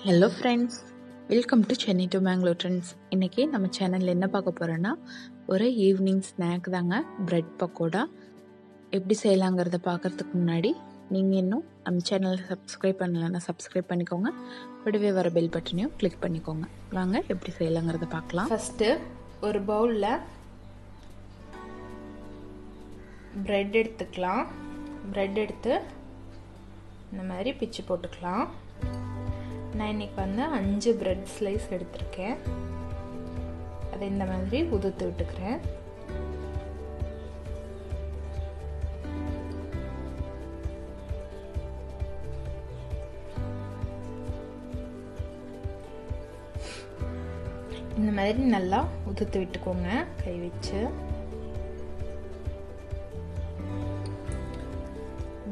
Hello friends, welcome to Chennai to Mangalore friends. இன்றைக்கி நம்ம சேனலில் என்ன பார்க்க போகிறோன்னா, ஒரு ஈவினிங் ஸ்நாக் தாங்க, பிரெட் பக்கோடா. எப்படி செய்யலாங்கிறத பார்க்குறதுக்கு முன்னாடி நீங்கள் இன்னும் நம்ம சேனலை சப்ஸ்கிரைப் பண்ணலைன்னா சப்ஸ்கிரைப் பண்ணிக்கோங்க. கூடவே வர பெல் பட்டனையும் கிளிக் பண்ணிக்கோங்க. வாங்க எப்படி செய்யலாங்கிறத பார்க்கலாம். ஃபஸ்ட்டு ஒரு பவுலில் பிரெட் எடுத்துக்கலாம். பிரெட் எடுத்து இந்த மாதிரி பிச்சு போட்டுக்கலாம். நான் இன்னைக்கு 5 பிரெட் ஸ்லைஸ் எடுத்திருக்கேன். அதை இந்த மாதிரி உதுத்து விட்டுக்கிறேன். இந்த மாதிரி நல்லா உதுத்து விட்டுக்கோங்க கை வச்சு.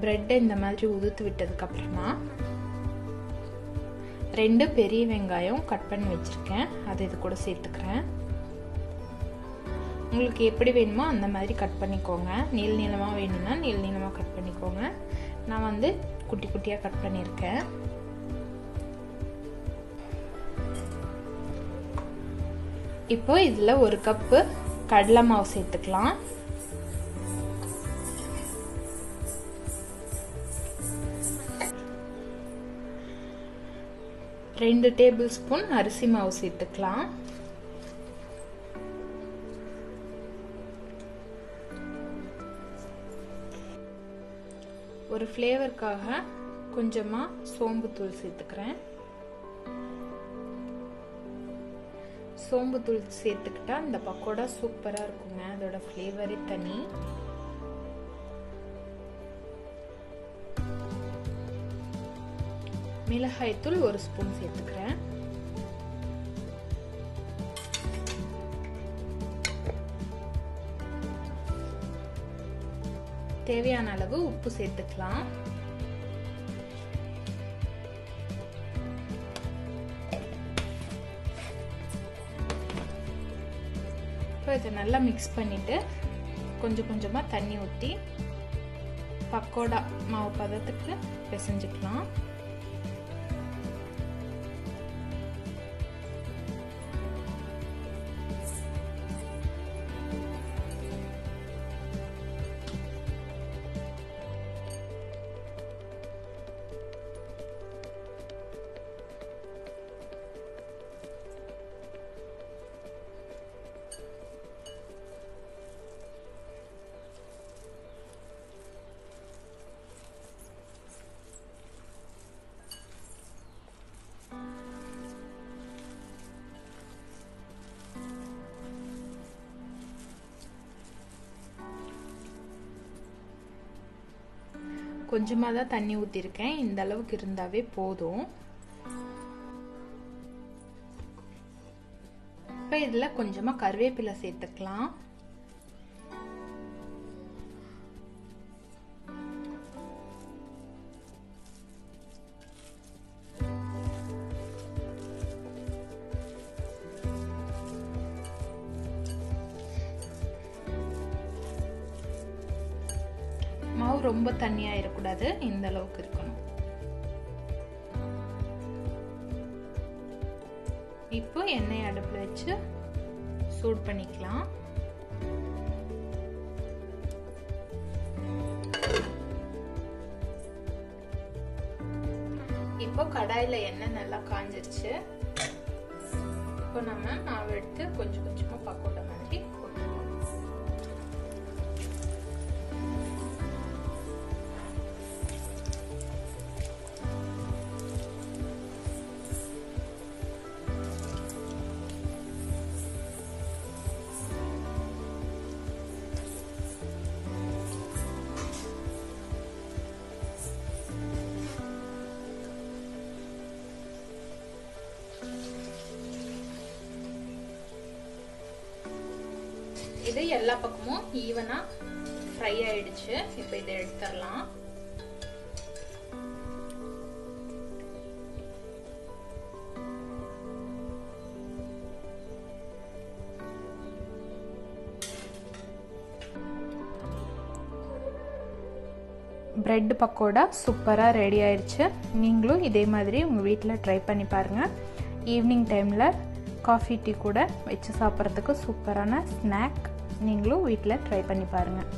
பிரெட்டை இந்த மாதிரி உதுத்து விட்டதுக்கு அப்புறமா 2 பெரிய வெங்காயம் கட் பண்ணி வச்சிருக்கேன். அதை இது கூட சேர்த்துக்கிறேன். உங்களுக்கு எப்படி வேணுமோ அந்த மாதிரி கட் பண்ணிக்கோங்க. நீள நீளமாக வேணும்னா நீள நீளமாக கட் பண்ணிக்கோங்க. நான் குட்டி குட்டியாக கட் பண்ணியிருக்கேன். இப்போ இதில் 1 கப்பு கடலை மாவு சேர்த்துக்கலாம். ரெண்டு டேபிள் ஸ்பூன் அரிசி மாவு சேர்த்துக்கலாம். ஒரு ஃப்ளேவருக்காக கொஞ்சமா சோம்பு தூள் சேர்த்துக்கிறேன். சோம்பு தூள் சேர்த்துக்கிட்டா இந்த பக்கோடா சூப்பரா இருக்குங்க. அதோட ஃப்ளேவரே தனி. மிளகாய் தூள் 1 ஸ்பூன் சேர்த்துக்கிறேன். தேவையான அளவு உப்பு சேர்த்துக்கலாம். இப்போ இதை நல்லா மிக்ஸ் பண்ணிட்டு கொஞ்சம் கொஞ்சமா தண்ணி ஊற்றி பக்கோடா மாவு பதத்துக்கு பிசைஞ்சுக்கலாம். கொஞ்சமாக தான் தண்ணி ஊற்றிருக்கேன். இந்த அளவுக்கு இருந்தாவே போதும். இப்போ இதில் கொஞ்சமாக கருவேப்பிலை சேர்த்துக்கலாம். மாவு ரொம்ப தண்ணியா இருக்கக்கூடாது, இந்த அளவுக்கு இருக்கணும். இப்போ எண்ணெய் அடுப்புல வச்சு சூடு பண்ணிக்கலாம். இப்போ கடாயில எண்ணெய் நல்லா காஞ்சிருச்சு. இப்போ நம்ம மாவு எடுத்து கொஞ்சம் கொஞ்சமா பக்கோடா மாதிரி போட்டுக்கலாம். இது எல்லா பக்கமும் ஈவனா ஃப்ரை ஆயிடுச்சு. இப்போ இதை எடுத்துடலாம். பிரெட் பக்கோடா சூப்பராக ரெடி ஆயிடுச்சு. நீங்களும் இதே மாதிரி உங்கள் வீட்டில் ட்ரை பண்ணி பாருங்கள். ஈவினிங் டைமில் காஃபி டீ கூட வச்சு சாப்பிட்றதுக்கு சூப்பரான ஸ்நாக். நீங்களும் வீட்டில் ட்ரை பண்ணி பாருங்கள்.